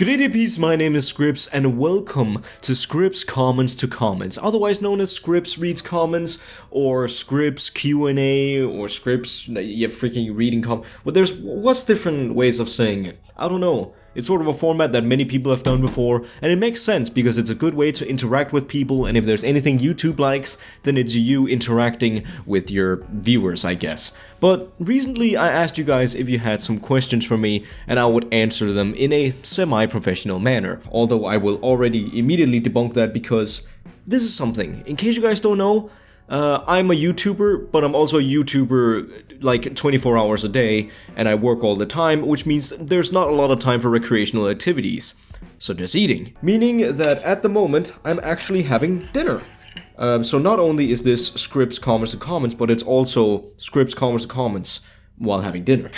ScribblyHoot's, my name is Scribbs and welcome to Scribbs Comments to Comments, otherwise known as Scribbs Reads Comments or Scribbs Q&A or Scribbs, yeah, freaking reading well, what's different ways of saying it? I don't know. It's sort of a format that many people have done before, and it makes sense because it's a good way to interact with people, and if there's anything YouTube likes, then it's you interacting with your viewers, I guess. But recently I asked you guys if you had some questions for me, and I would answer them in a semi-professional manner, although I will already immediately debunk that because this is something. In case you guys don't know, I'm a YouTuber, but I'm also a YouTuber like 24 hours a day, and I work all the time, which means there's not a lot of time for recreational activities, such as eating. Meaning that at the moment, I'm actually having dinner. So not only is this Scribbs Comments to Comments, but it's also Scribbs Comments to Comments while having dinner.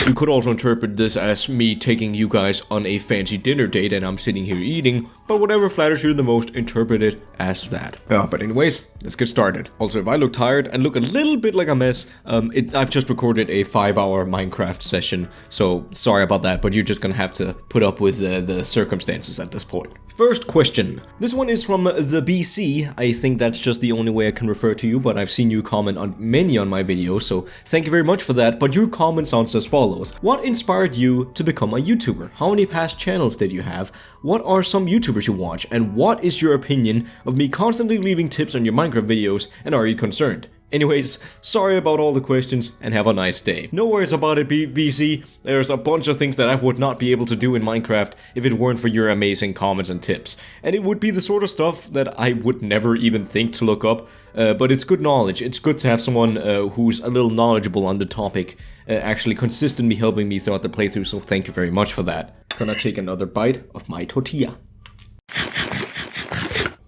You could also interpret this as me taking you guys on a fancy dinner date and I'm sitting here eating, but whatever flatters you the most, interpret it as that. But anyways, let's get started. Also, if I look tired and look a little bit like a mess, I've just recorded a 5-hour Minecraft session, so sorry about that, but you're just gonna have to put up with the circumstances at this point. First question. This one is from the BC. I think that's just the only way I can refer to you, but I've seen you comment on many on my videos, so thank you very much for that. But your comment sounds as follows. What inspired you to become a YouTuber? How many past channels did you have? What are some YouTubers you watch? And what is your opinion of me constantly leaving tips on your Minecraft videos, and are you concerned? Anyways, sorry about all the questions and have a nice day. No worries about it, BC. There's a bunch of things that I would not be able to do in Minecraft if it weren't for your amazing comments and tips. And it would be the sort of stuff that I would never even think to look up, but it's good knowledge. It's good to have someone who's a little knowledgeable on the topic actually consistently helping me throughout the playthrough, so thank you very much for that. Gonna take another bite of my tortilla.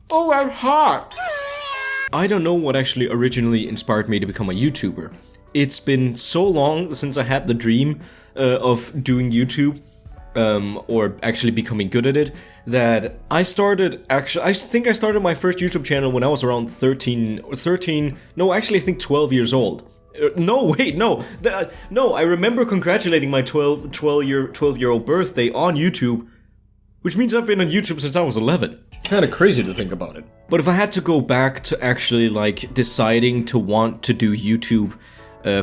Oh, that's hot! I don't know what actually originally inspired me to become a YouTuber. It's been so long since I had the dream of doing YouTube, or actually becoming good at it, that I think I started my first YouTube channel when I was around 12 years old. No, I remember congratulating my 12-year-old birthday on YouTube, which means I've been on YouTube since I was 11. Kinda crazy to think about it. But if I had to go back to actually like deciding to want to do YouTube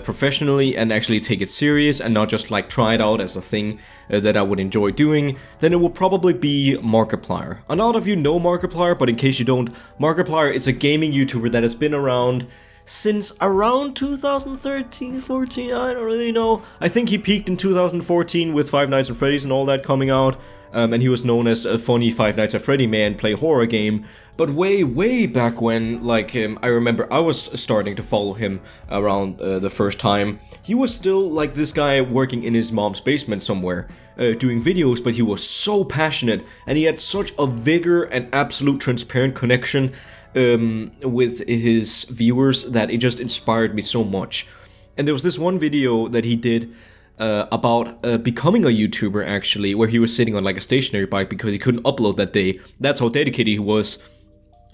professionally and actually take it serious and not just like try it out as a thing that I would enjoy doing, then it would probably be Markiplier. A lot of you know Markiplier, but in case you don't, Markiplier is a gaming YouTuber that has been around since around 2013, 14, I don't really know. I think he peaked in 2014 with Five Nights at Freddy's and all that coming out. And he was known as a funny Five Nights at Freddy man, play horror game. But way back when, like, I remember I was starting to follow him around the first time. He was still like this guy working in his mom's basement somewhere, doing videos, but he was so passionate and he had such a vigor and absolute transparent connection with his viewers that it just inspired me so much. And there was this one video that he did about becoming a YouTuber, actually, where he was sitting on like a stationary bike because he couldn't upload that day. That's how dedicated he was.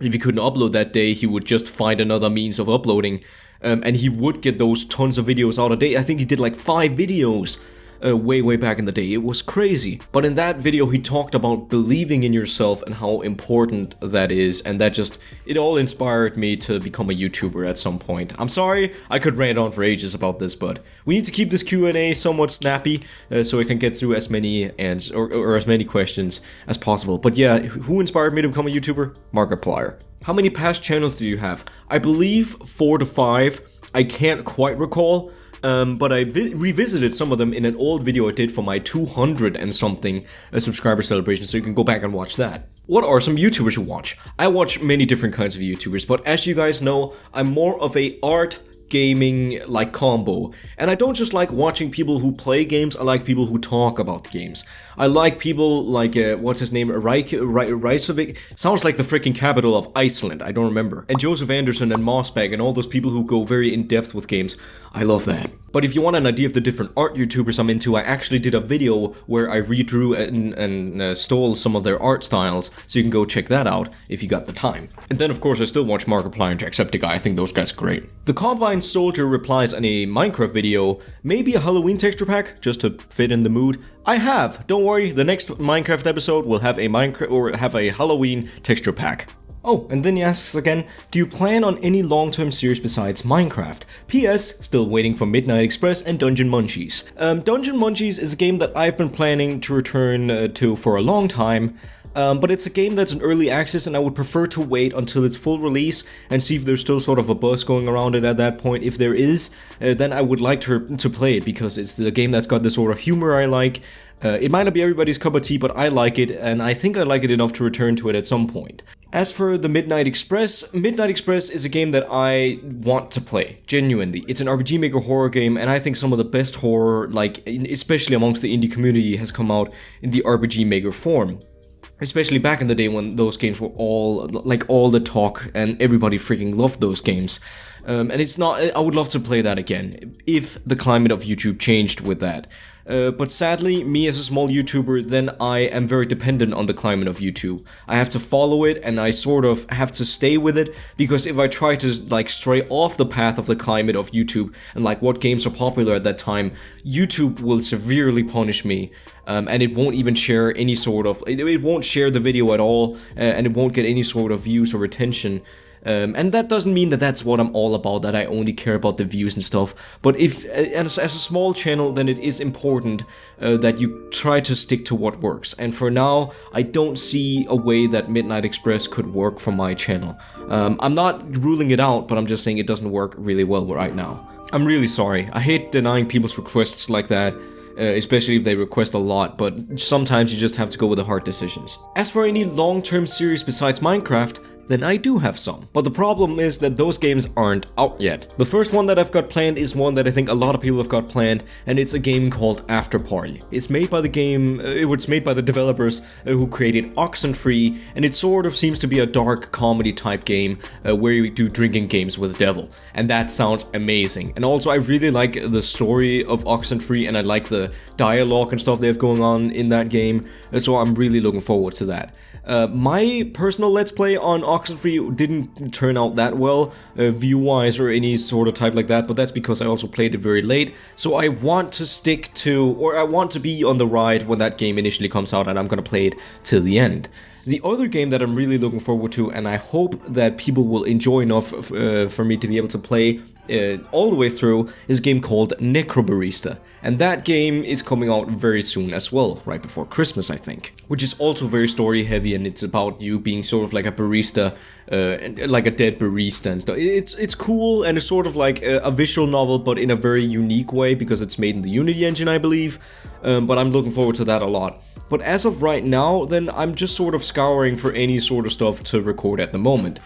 If he couldn't upload that day, he would just find another means of uploading, and he would get those tons of videos out a day. I think he did like 5 videos way back in the day. It was crazy. But in that video he talked about believing in yourself and how important that is, and that just, it all inspired me to become a YouTuber at some point. I'm sorry, I could rant on for ages about this, but we need to keep this Q&A somewhat snappy so we can get through as many or as many questions as possible. But yeah, who inspired me to become a YouTuber? Markiplier. How many past channels do you have? I believe 4 to 5. I can't quite recall. But I revisited some of them in an old video I did for my 200 and something subscriber celebration, so you can go back and watch that. What are some YouTubers you watch? I watch many different kinds of YouTubers, but as you guys know, I'm more of a art gaming like combo, and I don't just like watching people who play games, I like people who talk about the games. I like people like, what's his name, Reykjavik, sounds like the freaking capital of Iceland, I don't remember, and Joseph Anderson and Mossbag and all those people who go very in depth with games. I love that. But if you want an idea of the different art YouTubers I'm into, I actually did a video where I redrew and stole some of their art styles, so you can go check that out if you got the time. And then of course I still watch Markiplier and Jacksepticeye, I think those guys are great. The Combine Soldier replies in a Minecraft video, maybe a Halloween texture pack, just to fit in the mood. I have, don't worry, the next Minecraft episode will have a Halloween texture pack. Oh, and then he asks again, do you plan on any long-term series besides Minecraft? P.S. Still waiting for Midnight Express and Dungeon Munchies. Dungeon Munchies is a game that I've been planning to return to for a long time, but it's a game that's in early access and I would prefer to wait until its full release and see if there's still sort of a buzz going around it at that point. If there is, then I would like to play it because it's the game that's got the sort of humor I like. It might not be everybody's cup of tea, but I like it, and I think I like it enough to return to it at some point. As for the Midnight Express is a game that I want to play, genuinely. It's an RPG Maker horror game, and I think some of the best horror, like, especially amongst the indie community, has come out in the RPG Maker form. Especially back in the day when those games were all the talk, and everybody freaking loved those games. And I would love to play that again, if the climate of YouTube changed with that. But sadly, me as a small YouTuber, then I am very dependent on the climate of YouTube. I have to follow it, and I sort of have to stay with it, because if I try to like stray off the path of the climate of YouTube, and like what games are popular at that time, YouTube will severely punish me. And it won't even share any sort of, it won't share the video at all, and it won't get any sort of views or attention. And that doesn't mean that that's what I'm all about, that I only care about the views and stuff, but if, as a small channel, then it is important that you try to stick to what works, and for now, I don't see a way that Midnight Express could work for my channel. I'm not ruling it out, but I'm just saying it doesn't work really well right now. I'm really sorry, I hate denying people's requests like that. Especially if they request a lot, but sometimes you just have to go with the hard decisions. As for any long-term series besides Minecraft, then I do have some. But the problem is that those games aren't out yet. The first one that I've got planned is one that I think a lot of people have got planned, and it's a game called After Party. It's made by the developers who created Oxenfree, and it sort of seems to be a dark comedy type game where you do drinking games with the devil. And that sounds amazing. And also I really like the story of Oxenfree, and I like the dialogue and stuff they have going on in that game, so I'm really looking forward to that. My personal Let's Play on Oxenfree didn't turn out that well, view-wise or any sort of type like that, but that's because I also played it very late, so I want to stick to, or I want to be on the ride when that game initially comes out, and I'm gonna play it till the end. The other game that I'm really looking forward to, and I hope that people will enjoy enough for me to be able to play all the way through, is a game called Necrobarista. And that game is coming out very soon as well, right before Christmas I think. Which is also very story heavy, and it's about you being sort of like a barista, like a dead barista and stuff. It's cool, and it's sort of like a visual novel, but in a very unique way, because it's made in the Unity engine I believe. But I'm looking forward to that a lot. But as of right now, then I'm just sort of scouring for any sort of stuff to record at the moment.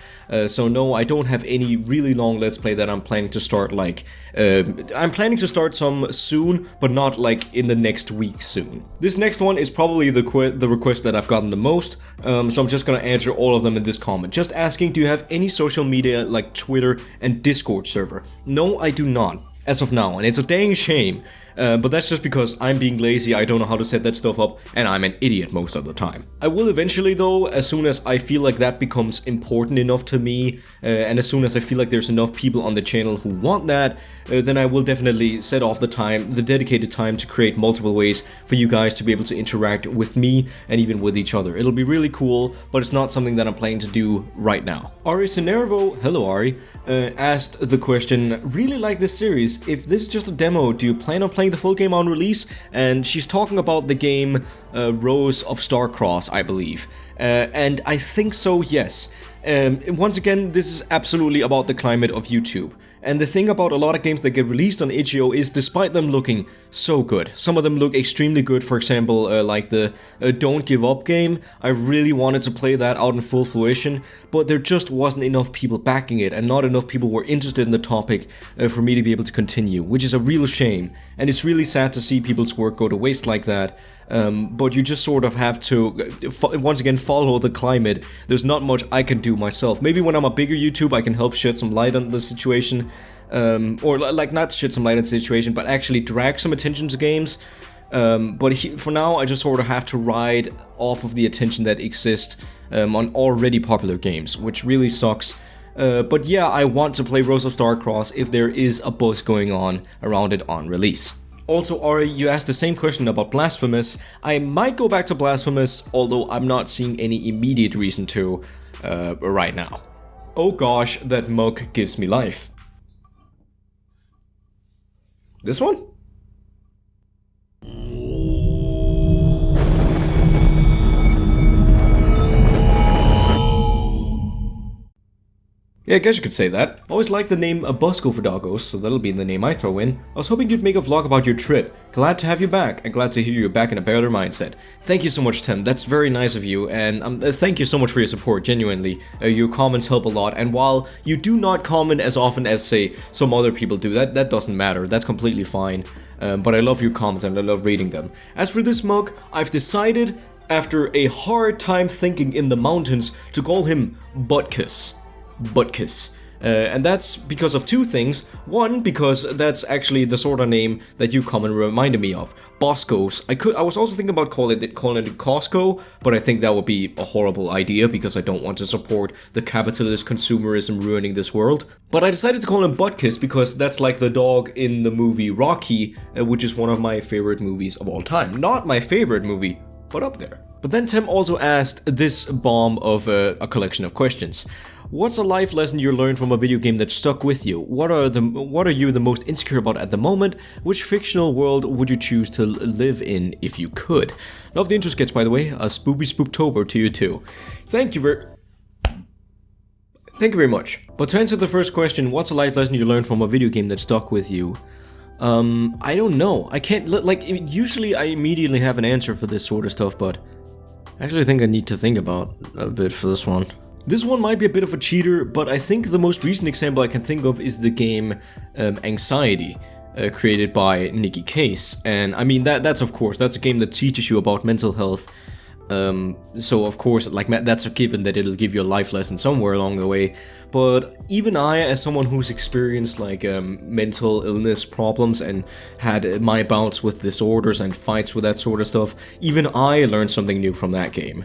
So no, I don't have any really long Let's Play that I'm planning to start like... I'm planning to start some soon, but not like in the next week soon. This next one is probably the request that I've gotten the most, so I'm just gonna answer all of them in this comment. Just asking, do you have any social media like Twitter and Discord server? No, I do not. As of now, and it's a dang shame, but that's just because I'm being lazy, I don't know how to set that stuff up, and I'm an idiot most of the time. I will eventually though, as soon as I feel like that becomes important enough to me, and as soon as I feel like there's enough people on the channel who want that, then I will definitely set off the dedicated time to create multiple ways for you guys to be able to interact with me and even with each other. It'll be really cool, but it's not something that I'm planning to do right now. Ari Sinervo, hello Ari, asked the question, really like this series. If this is just a demo, do you plan on playing the full game on release? And she's talking about the game Rose of Starcross, I believe. And I think so, yes. Once again, this is absolutely about the climate of YouTube. And the thing about a lot of games that get released on itch.io is, despite them looking so good, some of them look extremely good. For example, like the Don't Give Up game. I really wanted to play that out in full fruition, but there just wasn't enough people backing it, and not enough people were interested in the topic for me to be able to continue, which is a real shame. And it's really sad to see people's work go to waste like that. But you just sort of have to, once again, follow the climate. There's not much I can do myself. Maybe when I'm a bigger YouTube, I can help shed some light on the situation. or like not shed some light on the situation, but actually drag some attention to games. But for now, I just sort of have to ride off of the attention that exists on already popular games, which really sucks. But yeah, I want to play Rose of Starcross if there is a buzz going on around it on release. Also, Ari, you asked the same question about Blasphemous. I might go back to Blasphemous, although I'm not seeing any immediate reason to right now. Oh gosh, that mug gives me life. This one? Yeah, I guess you could say that. Always liked the name Busco for doggos, so that'll be the name I throw in. I was hoping you'd make a vlog about your trip. Glad to have you back, and glad to hear you're back in a better mindset. Thank you so much, Tim. That's very nice of you, and thank you so much for your support, genuinely. Your comments help a lot, and while you do not comment as often as, say, some other people do, that doesn't matter. That's completely fine. But I love your comments, and I love reading them. As for this mug, I've decided, after a hard time thinking in the mountains, to call him Butkus. And that's because of two things. One, because that's actually the sort of name that you comment reminded me of. Boscos. I was also thinking about calling it Costco, but I think that would be a horrible idea because I don't want to support the capitalist consumerism ruining this world. But I decided to call him Butkus because that's like the dog in the movie Rocky, which is one of my favorite movies of all time. Not my favorite movie, but up there. But then Tim also asked this bomb of a collection of questions. What's a life lesson you learned from a video game that stuck with you? What are you the most insecure about at the moment? Which fictional world would you choose to live in if you could? Love the intro sketch, by the way. A spoopy spooptober to you too. Thank you very much. But to answer the first question, what's a life lesson you learned from a video game that stuck with you? I don't know. I can't, like, usually I immediately have an answer for this sort of stuff, but I actually think I need to think about a bit for this one. This one might be a bit of a cheater, but I think the most recent example I can think of is the game Anxiety, created by Nicky Case. And I mean, that's a game that teaches you about mental health. So of course, like, that's a given that it'll give you a life lesson somewhere along the way. But even I, as someone who's experienced like mental illness problems and had my bouts with disorders and fights with that sort of stuff, even I learned something new from that game.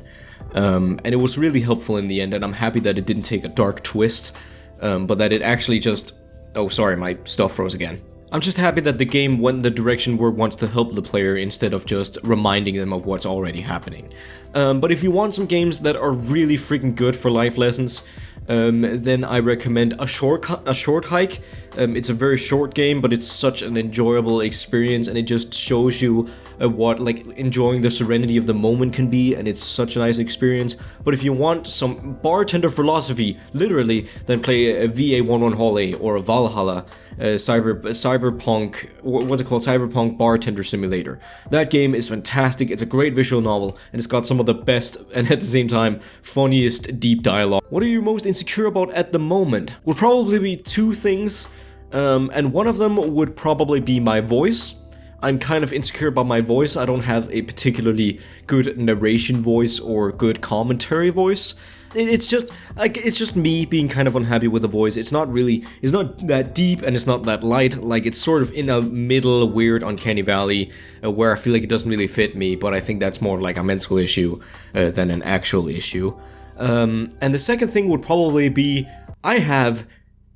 And it was really helpful in the end, and I'm happy that it didn't take a dark twist, but that it actually just... Oh, sorry, my stuff froze again. I'm just happy that the game went in the direction where it wants to help the player instead of just reminding them of what's already happening. But if you want some games that are really freaking good for life lessons, then I recommend A Short Hike. It's a very short game, but it's such an enjoyable experience, and it just shows you what like enjoying the serenity of the moment can be, and it's such a nice experience. But if you want some bartender philosophy, literally, then play a VA11 Holiday or a Valhalla, Cyberpunk, what's it called? Cyberpunk Bartender Simulator. That game is fantastic. It's a great visual novel, and it's got some of the best and at the same time funniest deep dialogue. What are you most insecure about at the moment? Would probably be two things, and one of them would probably be my voice. I'm kind of insecure about my voice. I don't have a particularly good narration voice or good commentary voice. It's just me being kind of unhappy with the voice. It's not that deep and it's not that light. Like, it's sort of in a middle weird uncanny valley where I feel like it doesn't really fit me, but I think that's more like a mental issue than an actual issue. And the second thing would probably be I have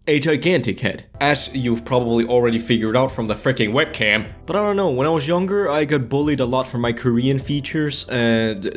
a gigantic head, as you've probably already figured out from the freaking webcam. But I don't know, when I was younger, I got bullied a lot for my Korean features,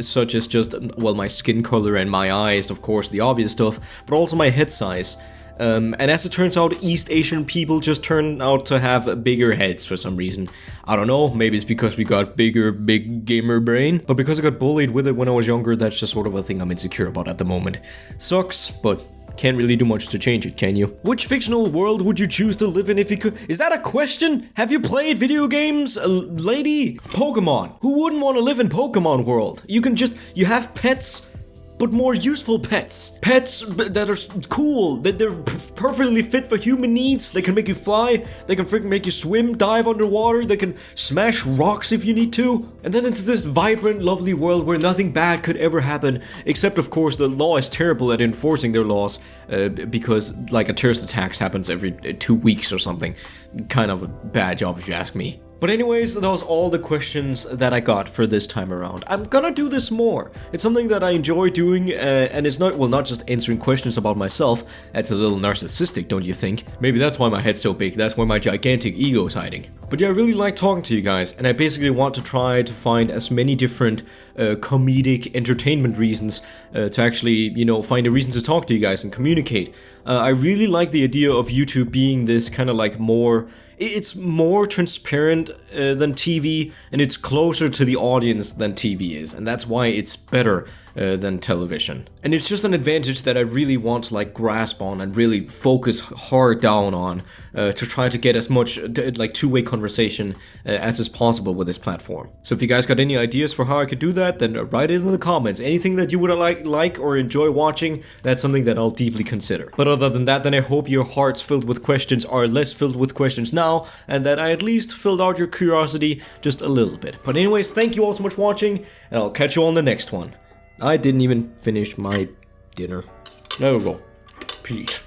such as just, well, my skin color and my eyes, of course, the obvious stuff, but also my head size. And as it turns out, East Asian people just turn out to have bigger heads for some reason. I don't know, maybe it's because we got big gamer brain, but because I got bullied with it when I was younger, that's just sort of a thing I'm insecure about at the moment. Sucks, but can't really do much to change it, can you? Which fictional world would you choose to live in if you could? Is that a question? Have you played video games, lady? Pokemon. Who wouldn't want to live in Pokemon world? You have pets, but more useful pets. Pets that are cool, that they're perfectly fit for human needs. They can make you fly, they can freaking make you swim, dive underwater, they can smash rocks if you need to. And then it's this vibrant, lovely world where nothing bad could ever happen, except of course the law is terrible at enforcing their laws, because like a terrorist attack happens every 2 weeks or something. Kind of a bad job if you ask me. But anyways, that was all the questions that I got for this time around. I'm gonna do this more. It's something that I enjoy doing, and it's not, well, not just answering questions about myself. That's a little narcissistic, don't you think? Maybe that's why my head's so big, that's where my gigantic ego is hiding. But yeah, I really like talking to you guys, and I basically want to try to find as many different comedic entertainment reasons to actually, you know, find a reason to talk to you guys and communicate. I really like the idea of YouTube being this kind of like more... It's more transparent than TV, and it's closer to the audience than TV is, and that's why it's better than television. And it's just an advantage that I really want to like grasp on and really focus hard down on to try to get as much like two-way conversation as is possible with this platform. So if you guys got any ideas for how I could do that, then write it in the comments. Anything that you would like or enjoy watching, that's something that I'll deeply consider. But other than that, then I hope your hearts filled with questions are less filled with questions now, and that I at least filled out your curiosity just a little bit. But anyways, thank you all so much for watching, and I'll catch you on the next one. I didn't even finish my dinner. There we go. Peace.